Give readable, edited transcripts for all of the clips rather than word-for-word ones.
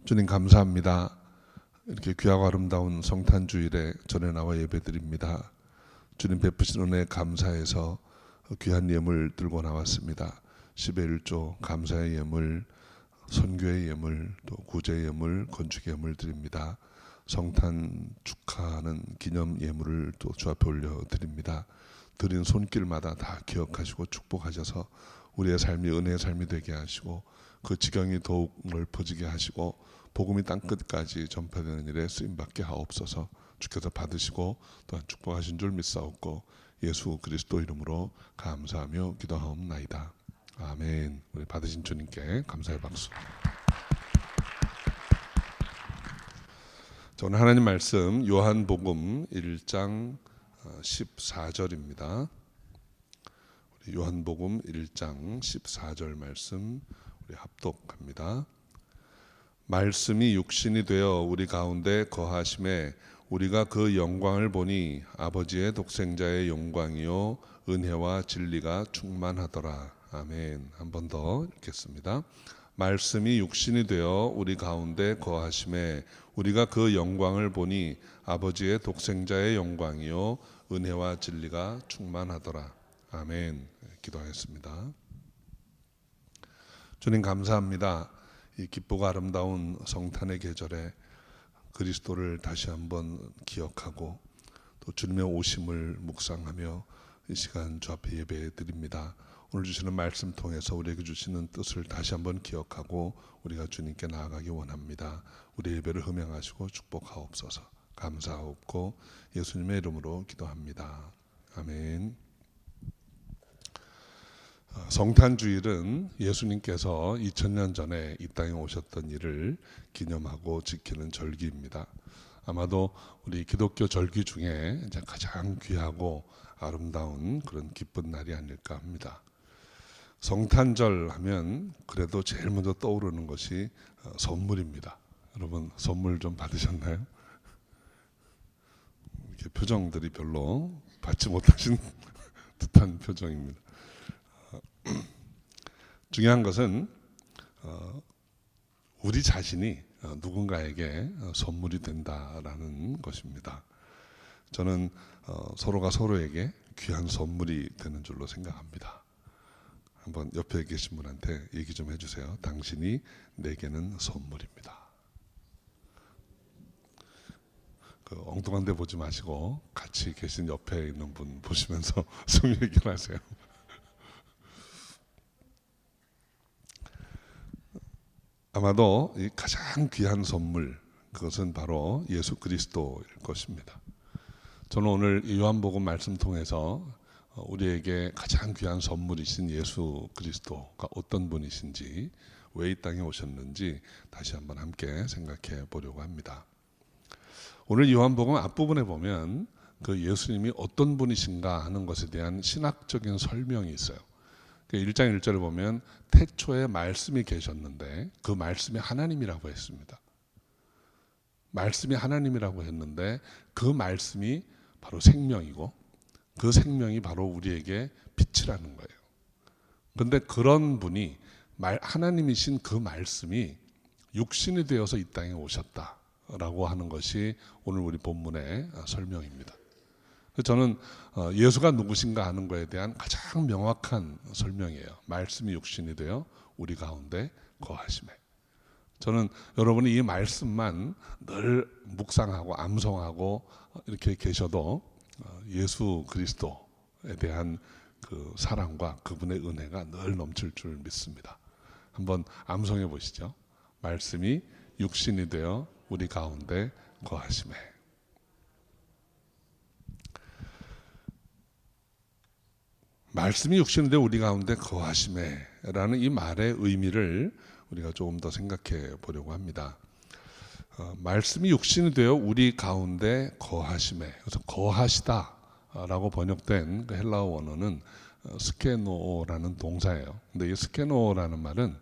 주님 감사합니다. 이렇게 귀하고 아름다운 성탄주일에 전에 나와 예배드립니다. 주님 베푸신 은혜에 감사해서 귀한 예물 들고 나왔습니다. 10의 1조 감사의 예물, 선교의 예물, 또 구제의 예물, 건축의 예물 드립니다. 성탄 축하하는 기념 예물을 또 주 앞에 올려드립니다. 드린 손길마다 다 기억하시고 축복하셔서 우리의 삶이 은혜의 삶이 되게 하시고 그 지경이 더욱 넓어지게 하시고 복음이 땅끝까지 전파되는 일에 쓰임받게 하옵소서. 주께서 받으시고 또한 축복하신 줄 믿사옵고 예수 그리스도 이름으로 감사하며 기도하옵나이다. 아멘. 우리 받으신 주님께 감사의 박수. 자, 오늘 하나님 말씀 요한복음 1장 14절입니다. 우리 요한복음 1장 14절 말씀 우리 합독합니다. 말씀이 육신이 되어 우리 가운데 거하심에 우리가 그 영광을 보니 아버지의 독생자의 영광이요 은혜와 진리가 충만하더라. 아멘. 한 번 더 읽겠습니다. 말씀이 육신이 되어 우리 가운데 거하심에 우리가 그 영광을 보니 아버지의 독생자의 영광이요 은혜와 진리가 충만하더라. 아멘. 기도하겠습니다. 주님 감사합니다. 이 기쁘고 아름다운 성탄의 계절에 그리스도를 다시 한번 기억하고 또 주님의 오심을 묵상하며 이 시간 주 앞에 예배 드립니다. 오늘 주시는 말씀 통해서 우리에게 주시는 뜻을 다시 한번 기억하고 우리가 주님께 나아가기 원합니다. 우리 예배를 흠양하시고 축복하옵소서. 감사하옵고 예수님의 이름으로 기도합니다. 아멘. 성탄주일은 예수님께서 2000년 전에 이 땅에 오셨던 일을 기념하고 지키는 절기입니다. 아마도 우리 기독교 절기 중에 가장 귀하고 아름다운 그런 기쁜 날이 아닐까 합니다. 성탄절 하면 그래도 제일 먼저 떠오르는 것이 선물입니다. 여러분 선물 좀 받으셨나요? 이렇게 표정들이 별로 받지 못하신 듯한 표정입니다. 중요한 것은 우리 자신이 누군가에게 선물이 된다라는 것입니다. 저는 서로가 서로에게 귀한 선물이 되는 줄로 생각합니다. 한번 옆에 계신 분한테 얘기 좀 해주세요. 당신이 내게는 선물입니다. 그 엉뚱한 데 보지 마시고 같이 계신 옆에 있는 분 보시면서 좀 얘기를 하세요. 아마도 이 가장 귀한 선물, 그것은 바로 예수 그리스도일 것입니다. 저는 오늘 요한복음 말씀 통해서 우리에게 가장 귀한 선물이신 예수 그리스도가 어떤 분이신지, 왜 이 땅에 오셨는지 다시 한번 함께 생각해 보려고 합니다. 오늘 요한복음 앞부분에 보면 그 예수님이 어떤 분이신가 하는 것에 대한 신학적인 설명이 있어요. 1장 1절을 보면 태초에 말씀이 계셨는데 그 말씀이 하나님이라고 했습니다. 말씀이 하나님이라고 했는데 그 말씀이 바로 생명이고 그 생명이 바로 우리에게 빛이라는 거예요. 그런데 그런 분이 하나님이신 그 말씀이 육신이 되어서 이 땅에 오셨다라고 하는 것이 오늘 우리 본문의 설명입니다. 저는 예수가 누구신가 하는 것에 대한 가장 명확한 설명이에요. 말씀이 육신이 되어 우리 가운데 거하심에. 저는 여러분이 이 말씀만 늘 묵상하고 암송하고 이렇게 계셔도 예수 그리스도에 대한 그 사랑과 그분의 은혜가 늘 넘칠 줄 믿습니다. 한번 암송해 보시죠. 말씀이 육신이 되어 우리 가운데 거하심에. 말씀이 육신이 되어 우리 가운데 거하심에 라는 이 말의 의미를 우리가 조금 더 생각해 보려고 합니다. 말씀이 육신이 되어 우리 가운데 거하심에, 그래서 거하시다 라고 번역된 그 헬라어 원어는 스케노라는 동사예요. 근데 이 스케노라는 말은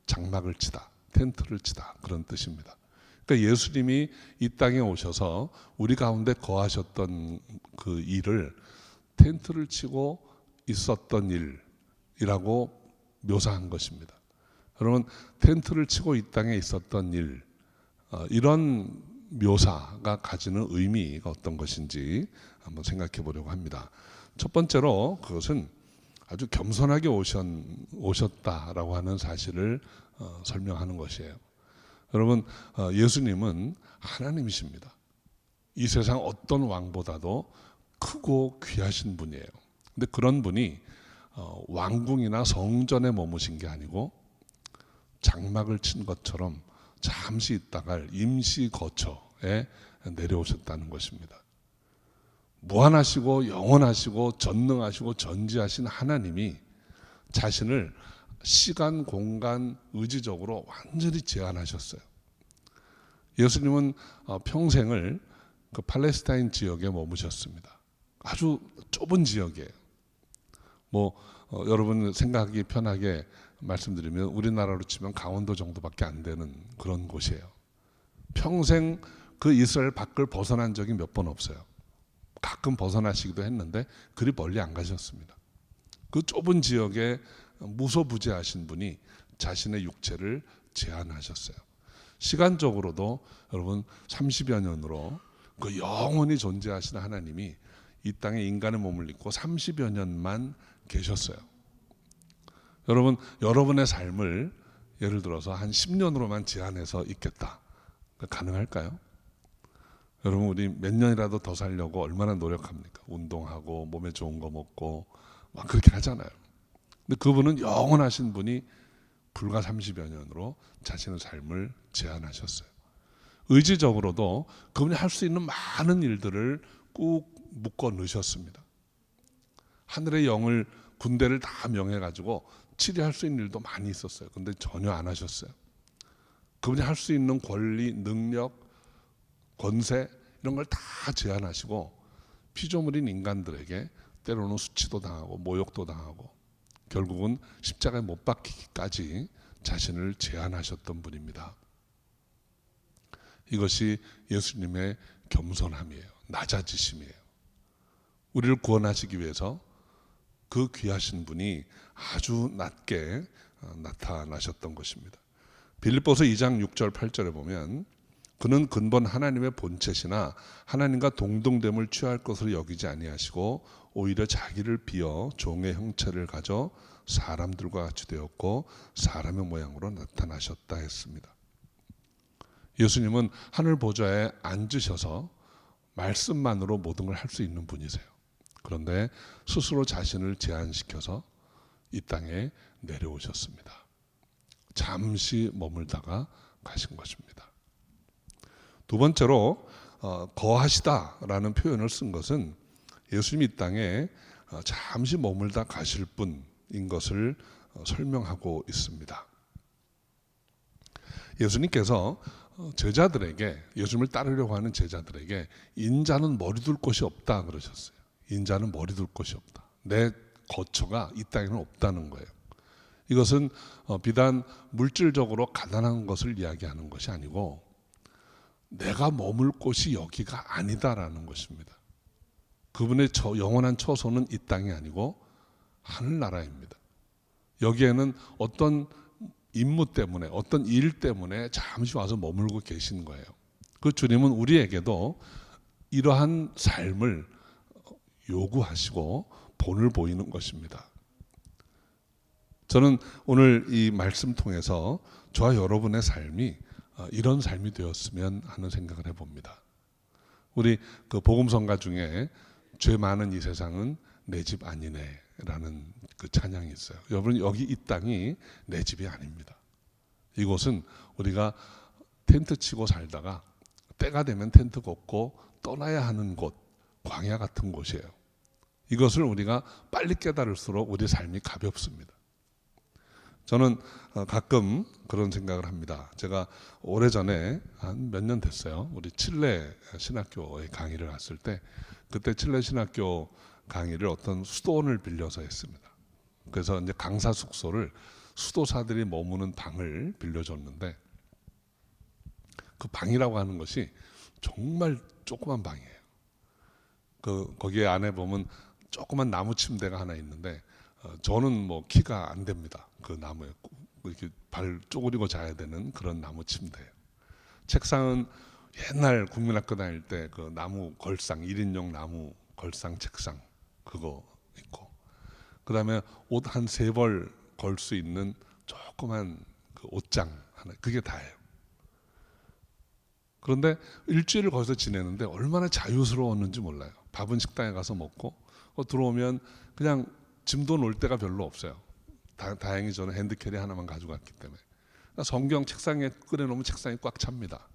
장막을 치다, 텐트를 치다 그런 뜻입니다. 그러니까 예수님이 이 땅에 오셔서 우리 가운데 거하셨던 그 일을 텐트를 치고 있었던 일이라고 묘사한 것입니다. 여러분, 텐트를 치고 이 땅에 있었던 일, 이런 묘사가 가지는 의미가 어떤 것인지 한번 생각해 보려고 합니다. 첫 번째로 그것은 아주 겸손하게 오셨다라고 하는 사실을 설명하는 것이에요. 여러분, 예수님은 하나님이십니다. 이 세상 어떤 왕보다도 크고 귀하신 분이에요. 근데 그런 분이 왕궁이나 성전에 머무신 게 아니고 장막을 친 것처럼 잠시 있다가 임시 거처에 내려오셨다는 것입니다. 무한하시고 영원하시고 전능하시고 전지하신 하나님이 자신을 시간, 공간, 의지적으로 완전히 제한하셨어요. 예수님은 평생을 그 팔레스타인 지역에 머무셨습니다. 아주 좁은 지역이에요. 여러분 생각하기 편하게 말씀드리면 우리나라로 치면 강원도 정도밖에 안 되는 그런 곳이에요. 평생 그 이스라엘 밖을 벗어난 적이 몇 번 없어요. 가끔 벗어나시기도 했는데 그리 멀리 안 가셨습니다. 그 좁은 지역에 무소부재하신 분이 자신의 육체를 제한하셨어요. 시간적으로도 여러분 30여 년으로 그 영원히 존재하시는 하나님이 이 땅에 인간의 몸을 입고 30여 년만 계셨어요. 여러분, 여러분의 삶을 예를 들어서 한 10년으로만 제한해서 있겠다. 가능할까요? 여러분, 우리 몇 년이라도 더 살려고 얼마나 노력합니까? 운동하고 몸에 좋은 거 먹고 막 그렇게 하잖아요. 근데 그분은 영원하신 분이 불과 30여 년으로 자신의 삶을 제한하셨어요. 의지적으로도 그분이 할 수 있는 많은 일들을 꾹 묶어 넣으셨습니다. 하늘의 영을 군대를 다 명해가지고 치리할 수 있는 일도 많이 있었어요. 근데 전혀 안 하셨어요. 그분이 할 수 있는 권리, 능력, 권세 이런 걸 다 제한하시고 피조물인 인간들에게 때로는 수치도 당하고 모욕도 당하고 결국은 십자가에 못 박히기까지 자신을 제한하셨던 분입니다. 이것이 예수님의 겸손함이에요. 낮아지심이에요. 우리를 구원하시기 위해서 그 귀하신 분이 아주 낮게 나타나셨던 것입니다. 빌립보서 2장 6절 8절에 보면 그는 근본 하나님의 본체시나 하나님과 동등됨을 취할 것으로 여기지 아니하시고 오히려 자기를 비어 종의 형체를 가져 사람들과 같이 되었고 사람의 모양으로 나타나셨다 했습니다. 예수님은 하늘 보좌에 앉으셔서 말씀만으로 모든 걸 할 수 있는 분이세요. 그런데 스스로 자신을 제한시켜서 이 땅에 내려오셨습니다. 잠시 머물다가 가신 것입니다. 두 번째로 거하시다라는 표현을 쓴 것은 예수님이 이 땅에 잠시 머물다 가실 분인 것을 설명하고 있습니다. 예수님께서 제자들에게, 예수님을 따르려고 하는 제자들에게 인자는 머리 둘 곳이 없다 그러셨어요. 인자는 머리 둘 곳이 없다. 내 거처가 이 땅에는 없다는 거예요. 이것은 비단 물질적으로 가난한 것을 이야기하는 것이 아니고 내가 머물 곳이 여기가 아니다라는 것입니다. 그분의 영원한 처소는 이 땅이 아니고 하늘나라입니다. 여기에는 어떤 임무 때문에, 어떤 일 때문에 잠시 와서 머물고 계신 거예요. 그 주님은 우리에게도 이러한 삶을 요구하시고 본을 보이는 것입니다. 저는 오늘 이 말씀 통해서 저와 여러분의 삶이 이런 삶이 되었으면 하는 생각을 해봅니다. 우리 그 복음성가 중에 죄 많은 이 세상은 내 집 아니네 라는 그 찬양이 있어요. 여러분, 여기 이 땅이 내 집이 아닙니다. 이곳은 우리가 텐트 치고 살다가 때가 되면 텐트 걷고 떠나야 하는 곳, 광야 같은 곳이에요. 이것을 우리가 빨리 깨달을수록 우리 삶이 가볍습니다. 저는 가끔 그런 생각을 합니다. 제가 오래전에 한 몇 년 됐어요. 우리 칠레 신학교에 강의를 갔을 때 그때 칠레 신학교 강의를 어떤 수도원을 빌려서 했습니다. 그래서 이제 강사 숙소를 수도사들이 머무는 방을 빌려줬는데 그 방이라고 하는 것이 정말 조그만 방이에요. 거기에 안에 보면 조그만 나무 침대가 하나 있는데 저는 뭐 키가 안 됩니다. 그 나무에 이렇게 발 쪼그리고 자야 되는 그런 나무 침대예요. 책상은 옛날 국민학교 다닐 때 그 나무 걸상 1인용 나무 걸상 책상 그거 있고, 그 다음에 옷 한 3벌 걸 수 있는 조그만 그 옷장 하나, 그게 다예요. 그런데 일주일을 거기서 지내는데 얼마나 자유스러웠는지 몰라요. 밥은 식당에 가서 먹고 들어오면 그냥 짐도 놓을 데가 별로 없어요. 다행히 저는 핸드캐리 하나만 가져갔기 때문에. 그러니까 성경 책상에 꺼내놓으면 책상이 꽉 찹니다.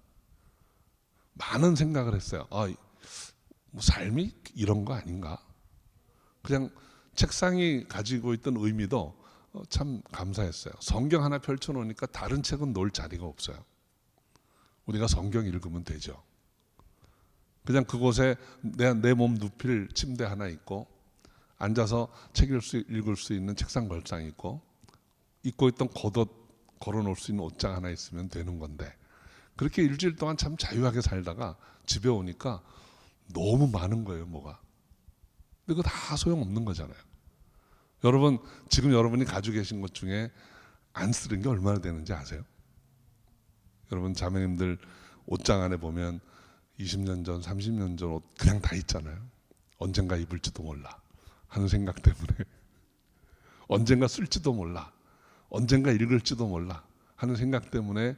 많은 생각을 했어요. 뭐 삶이 이런 거 아닌가? 그냥 책상이 가지고 있던 의미도 참 감사했어요. 성경 하나 펼쳐놓으니까 다른 책은 놓을 자리가 없어요. 우리가 성경 읽으면 되죠. 그냥 그곳에 내 몸 눕힐 침대 하나 있고, 앉아서 책 읽을 수 있는 책상 걸상이 있고, 입고 있던 겉옷 걸어놓을 수 있는 옷장 하나 있으면 되는 건데, 그렇게 일주일 동안 참 자유하게 살다가 집에 오니까 너무 많은 거예요, 뭐가. 근데 그거 다 소용없는 거잖아요. 여러분, 지금 여러분이 가지고 계신 것 중에 안 쓰는 게 얼마나 되는지 아세요? 여러분 자매님들 옷장 안에 보면 20년 전, 30년 전 옷 그냥 다 있잖아요. 언젠가 입을지도 몰라 하는 생각 때문에, 언젠가 쓸지도 몰라, 언젠가 읽을지도 몰라 하는 생각 때문에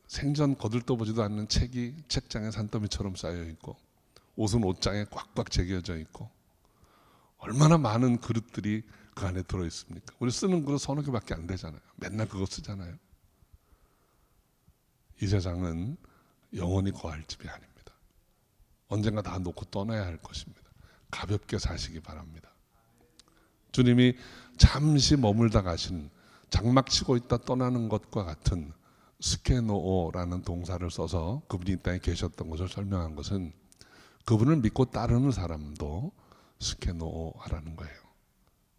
생전 거들떠보지도 않는 책이 책장에 산더미처럼 쌓여 있고, 옷은 옷장에 꽉꽉 제겨져 있고, 얼마나 많은 그릇들이 그 안에 들어 있습니까? 우리 쓰는 그릇 서너 개밖에 안 되잖아요. 맨날 그거 쓰잖아요. 이 세상은 영원히 거할 집이 아닙니다. 언젠가 다 놓고 떠나야 할 것입니다. 가볍게 사시기 바랍니다. 주님이 잠시 머물다 가신, 장막 치고 있다 떠나는 것과 같은 스케노오라는 동사를 써서 그분이 이 땅에 계셨던 것을 설명한 것은, 그분을 믿고 따르는 사람도 스케노오라는 거예요.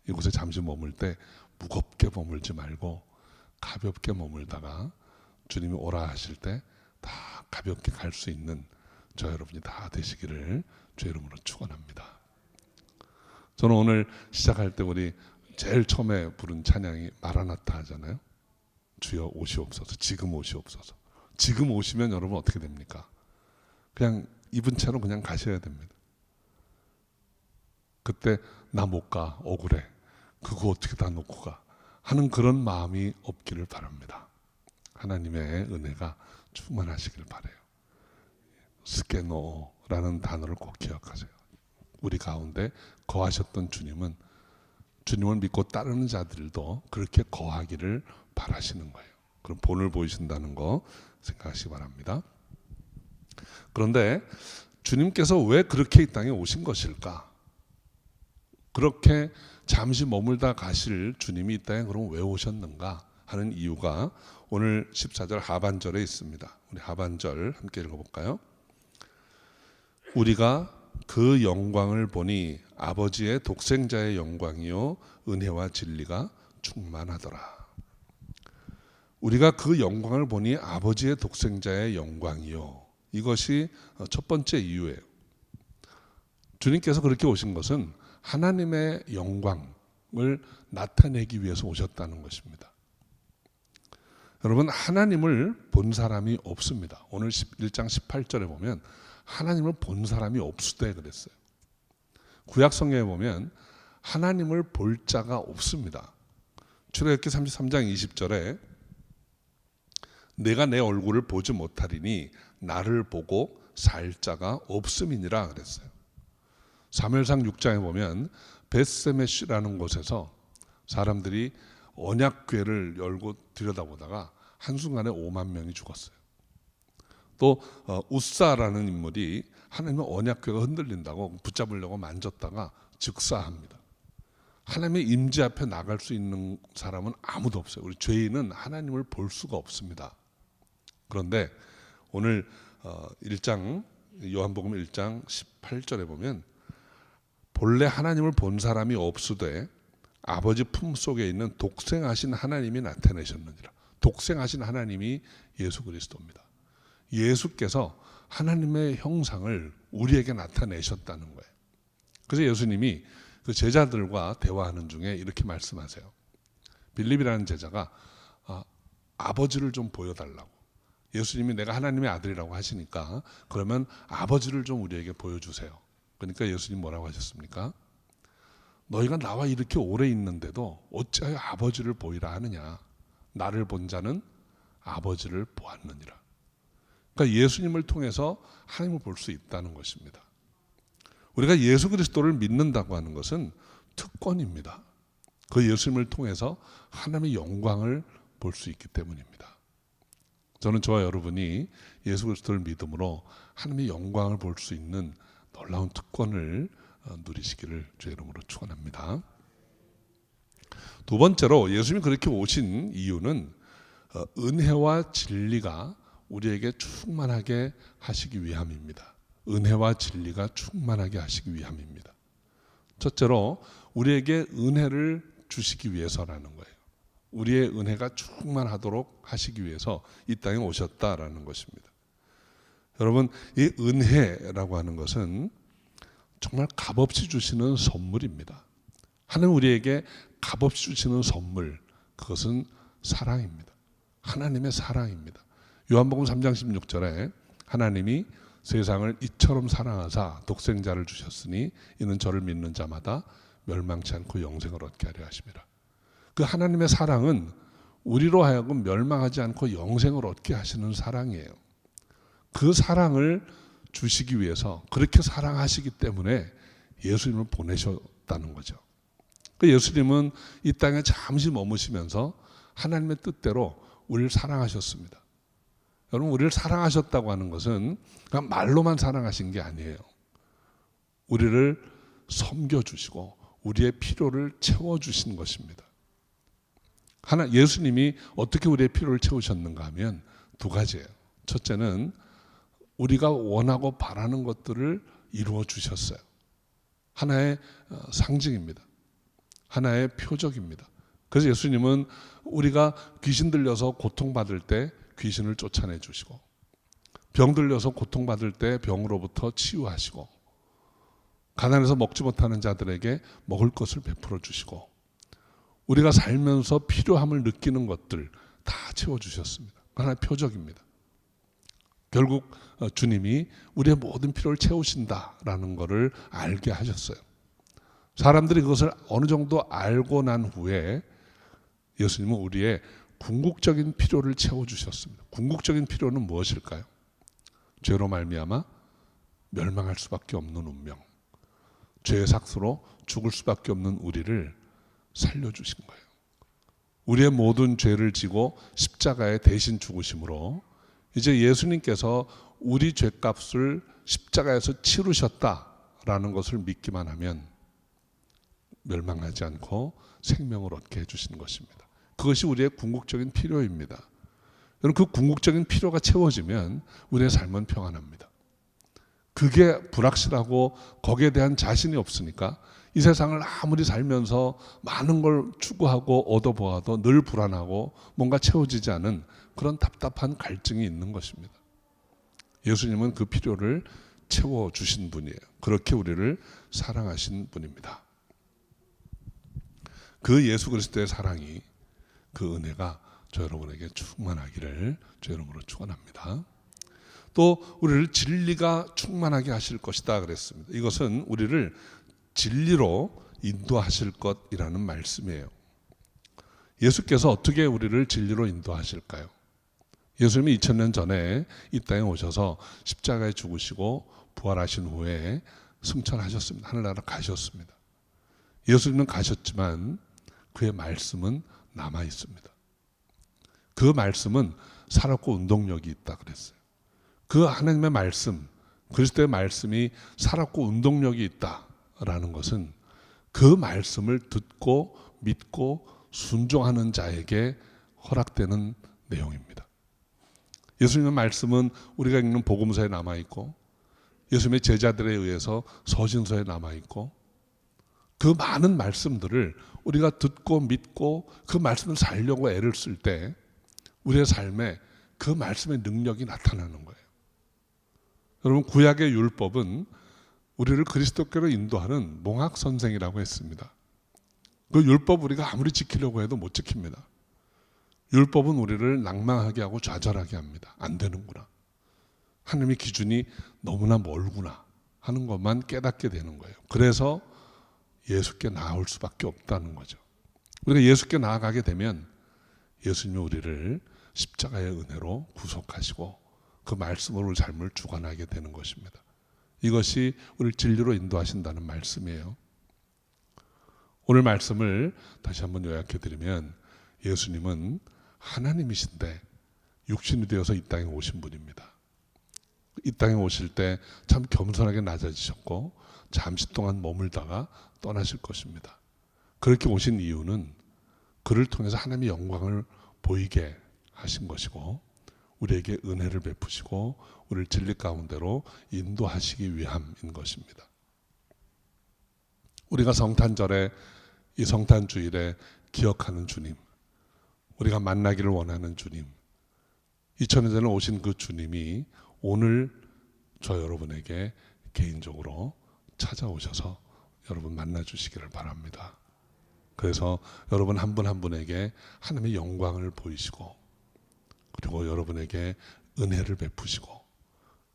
이곳에 잠시 머물 때 무겁게 머물지 말고 가볍게 머물다가 주님이 오라 하실 때 다 가볍게 갈 수 있는 저 여러분이 다 되시기를 주의 이름으로 축원합니다. 저는 오늘 시작할 때 우리 제일 처음에 부른 찬양이 마라나타 하잖아요. 주여 오시옵소서, 지금 오시옵소서. 지금 오시면 여러분 어떻게 됩니까? 그냥 입은 채로 그냥 가셔야 됩니다. 그때 나 못 가, 억울해, 그거 어떻게 다 놓고 가 하는 그런 마음이 없기를 바랍니다. 하나님의 은혜가 충만하시길 바라요. 스케노라는 단어를 꼭 기억하세요. 우리 가운데 거하셨던 주님은, 주님을 믿고 따르는 자들도 그렇게 거하기를 바라시는 거예요. 그럼 본을 보이신다는 거 생각하시기 바랍니다. 그런데 주님께서 왜 그렇게 이 땅에 오신 것일까? 그렇게 잠시 머물다 가실 주님이 이 땅에 그럼 왜 오셨는가 하는 이유가 오늘 14절 하반절에 있습니다. 우리 하반절 함께 읽어볼까요? 우리가 그 영광을 보니 아버지의 독생자의 영광이요 은혜와 진리가 충만하더라. 우리가 그 영광을 보니 아버지의 독생자의 영광이요, 이것이 첫 번째 이유예요. 주님께서 그렇게 오신 것은 하나님의 영광을 나타내기 위해서 오셨다는 것입니다. 여러분, 하나님을 본 사람이 없습니다. 오늘 1장 18절에 보면 하나님을 본 사람이 없으되 그랬어요. 구약 성경에 보면 하나님을 볼 자가 없습니다. 출애굽기 33장 20절에 내가 내 얼굴을 보지 못하리니 나를 보고 살 자가 없음이니라 그랬어요. 사무엘상 6장에 보면 벳세메시라는 곳에서 사람들이 언약궤를 열고 들여다보다가 한순간에 5만 명이 죽었어요. 또 우사라는 인물이 하나님의 언약궤가 흔들린다고 붙잡으려고 만졌다가 즉사합니다. 하나님의 임재 앞에 나갈 수 있는 사람은 아무도 없어요. 우리 죄인은 하나님을 볼 수가 없습니다. 그런데 오늘 1장 요한복음 1장 18절에 보면 본래 하나님을 본 사람이 없으되 아버지 품속에 있는 독생하신 하나님이 나타내셨느니라. 독생하신 하나님이 예수 그리스도입니다. 예수께서 하나님의 형상을 우리에게 나타내셨다는 거예요. 그래서 예수님이 그 제자들과 대화하는 중에 이렇게 말씀하세요. 빌립이라는 제자가 아버지를 좀 보여달라고. 예수님이 내가 하나님의 아들이라고 하시니까 그러면 아버지를 좀 우리에게 보여주세요. 그러니까 예수님 뭐라고 하셨습니까? 너희가 나와 이렇게 오래 있는데도 어찌하여 아버지를 보이라 하느냐. 나를 본 자는 아버지를 보았느니라. 그러니까 예수님을 통해서 하나님을 볼 수 있다는 것입니다. 우리가 예수 그리스도를 믿는다고 하는 것은 특권입니다. 그 예수님을 통해서 하나님의 영광을 볼 수 있기 때문입니다. 저는 저와 여러분이 예수 그리스도를 믿음으로 하나님의 영광을 볼 수 있는 놀라운 특권을 누리시기를 주의 이름으로 축원합니다. 두 번째로 예수님이 그렇게 오신 이유는 은혜와 진리가 우리에게 충만하게 하시기 위함입니다. 은혜와 진리가 충만하게 하시기 위함입니다. 첫째로 우리에게 은혜를 주시기 위해서라는 거예요. 우리의 은혜가 충만하도록 하시기 위해서 이 땅에 오셨다라는 것입니다. 여러분, 이 은혜라고 하는 것은 정말 값없이 주시는 선물입니다. 하나님 우리에게 값없이 주시는 선물, 그것은 사랑입니다. 하나님의 사랑입니다. 요한복음 3장 16절에 하나님이 세상을 이처럼 사랑하사 독생자를 주셨으니 이는 저를 믿는 자마다 멸망치 않고 영생을 얻게 하려 하심이라. 그 하나님의 사랑은 우리로 하여금 멸망하지 않고 영생을 얻게 하시는 사랑이에요. 그 사랑을 주시기 위해서 그렇게 사랑하시기 때문에 예수님을 보내셨다는 거죠. 그 예수님은 이 땅에 잠시 머무시면서 하나님의 뜻대로 우리를 사랑하셨습니다. 여러분, 우리를 사랑하셨다고 하는 것은 그냥 말로만 사랑하신 게 아니에요. 우리를 섬겨주시고 우리의 필요를 채워주신 것입니다. 예수님이 어떻게 우리의 필요를 채우셨는가 하면 두 가지예요. 첫째는 우리가 원하고 바라는 것들을 이루어 주셨어요. 하나의 상징입니다. 하나의 표적입니다. 그래서 예수님은 우리가 귀신 들려서 고통받을 때 귀신을 쫓아내 주시고, 병 들려서 고통받을 때 병으로부터 치유하시고, 가난해서 먹지 못하는 자들에게 먹을 것을 베풀어 주시고, 우리가 살면서 필요함을 느끼는 것들 다 채워주셨습니다. 하나의 표적입니다. 결국 주님이 우리의 모든 필요를 채우신다라는 것을 알게 하셨어요. 사람들이 그것을 어느 정도 알고 난 후에 예수님은 우리의 궁극적인 필요를 채워주셨습니다. 궁극적인 필요는 무엇일까요? 죄로 말미암아 멸망할 수밖에 없는 운명, 죄의 삭스로 죽을 수밖에 없는 우리를 살려주신 거예요. 우리의 모든 죄를 지고 십자가에 대신 죽으심으로 이제 예수님께서 우리 죄값을 십자가에서 치르셨다라는 것을 믿기만 하면 멸망하지 않고 생명을 얻게 해주시는 것입니다. 그것이 우리의 궁극적인 필요입니다. 여러분, 그 궁극적인 필요가 채워지면 우리의 삶은 평안합니다. 그게 불확실하고 거기에 대한 자신이 없으니까 이 세상을 아무리 살면서 많은 걸 추구하고 얻어보아도 늘 불안하고 뭔가 채워지지 않은 그런 답답한 갈증이 있는 것입니다. 예수님은 그 필요를 채워주신 분이에요. 그렇게 우리를 사랑하신 분입니다. 그 예수 그리스도의 사랑이, 그 은혜가 저 여러분에게 충만하기를 저 여러분으로 축원합니다. 또 우리를 진리가 충만하게 하실 것이다 그랬습니다. 이것은 우리를 진리로 인도하실 것이라는 말씀이에요. 예수께서 어떻게 우리를 진리로 인도하실까요? 예수님이 2000년 전에 이 땅에 오셔서 십자가에 죽으시고 부활하신 후에 승천하셨습니다. 하늘나라 가셨습니다. 예수님은 가셨지만 그의 말씀은 남아 있습니다. 그 말씀은 살았고 운동력이 있다 그랬어요. 그 하나님의 말씀, 그리스도의 말씀이 살았고 운동력이 있다라는 것은 그 말씀을 듣고 믿고 순종하는 자에게 허락되는 내용입니다. 예수님의 말씀은 우리가 읽는 복음서에 남아있고, 예수님의 제자들에 의해서 서신서에 남아있고, 그 많은 말씀들을 우리가 듣고 믿고 그 말씀을 살려고 애를 쓸 때 우리의 삶에 그 말씀의 능력이 나타나는 거예요. 여러분, 구약의 율법은 우리를 그리스도께로 인도하는 몽학선생이라고 했습니다. 그 율법 우리가 아무리 지키려고 해도 못 지킵니다. 율법은 우리를 낭망하게 하고 좌절하게 합니다. 안 되는구나. 하나님의 기준이 너무나 멀구나 하는 것만 깨닫게 되는 거예요. 그래서 예수께 나아올 수밖에 없다는 거죠. 우리가 예수께 나아가게 되면 예수님이 우리를 십자가의 은혜로 구속하시고 그 말씀으로 우리 삶을 주관하게 되는 것입니다. 이것이 우리를 진리로 인도하신다는 말씀이에요. 오늘 말씀을 다시 한번 요약해 드리면 예수님은 하나님이신데 육신이 되어서 이 땅에 오신 분입니다. 이 땅에 오실 때 참 겸손하게 낮아지셨고 잠시 동안 머물다가 떠나실 것입니다. 그렇게 오신 이유는 그를 통해서 하나님의 영광을 보이게 하신 것이고 우리에게 은혜를 베푸시고 우리를 진리 가운데로 인도하시기 위함인 것입니다. 우리가 성탄절에 이 성탄주일에 기억하는 주님, 우리가 만나기를 원하는 주님, 2000년 전에 오신 그 주님이 오늘 저 여러분에게 개인적으로 찾아오셔서 여러분 만나주시기를 바랍니다. 그래서 여러분 한 분 한 분에게 하나님의 영광을 보이시고 그리고 여러분에게 은혜를 베푸시고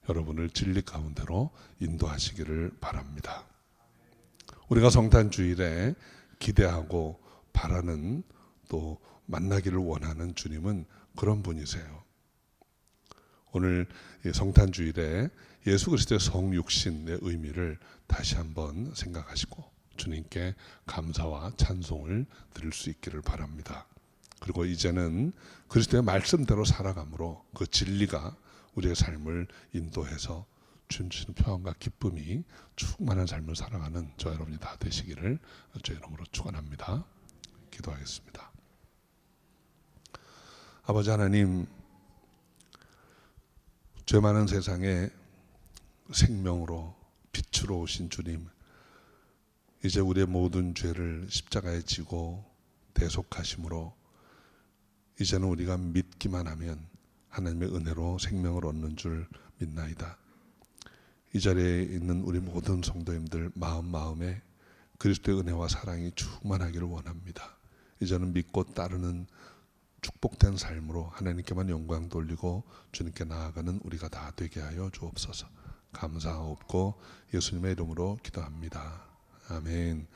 여러분을 진리 가운데로 인도하시기를 바랍니다. 우리가 성탄주일에 기대하고 바라는 또 만나기를 원하는 주님은 그런 분이세요. 오늘 성탄주일에 예수 그리스도의 성육신의 의미를 다시 한번 생각하시고 주님께 감사와 찬송을 드릴 수 있기를 바랍니다. 그리고 이제는 그리스도의 말씀대로 살아감으로 그 진리가 우리의 삶을 인도해서 주시는 평안과 기쁨이 충만한 삶을 살아가는 저 여러분이 다 되시기를 주의 이름으로 축원합니다. 기도하겠습니다. 아버지 하나님, 죄 많은 세상에 생명으로 빛으로 오신 주님, 이제 우리의 모든 죄를 십자가에 지고 대속하심으로 이제는 우리가 믿기만 하면 하나님의 은혜로 생명을 얻는 줄 믿나이다. 이 자리에 있는 우리 모든 성도님들 마음에 그리스도의 은혜와 사랑이 충만하기를 원합니다. 이제는 믿고 따르는 축복된 삶으로 하나님께만 영광 돌리고 주님께 나아가는 우리가 다 되게 하여 주옵소서. 감사하옵고 예수님의 이름으로 기도합니다. 아멘.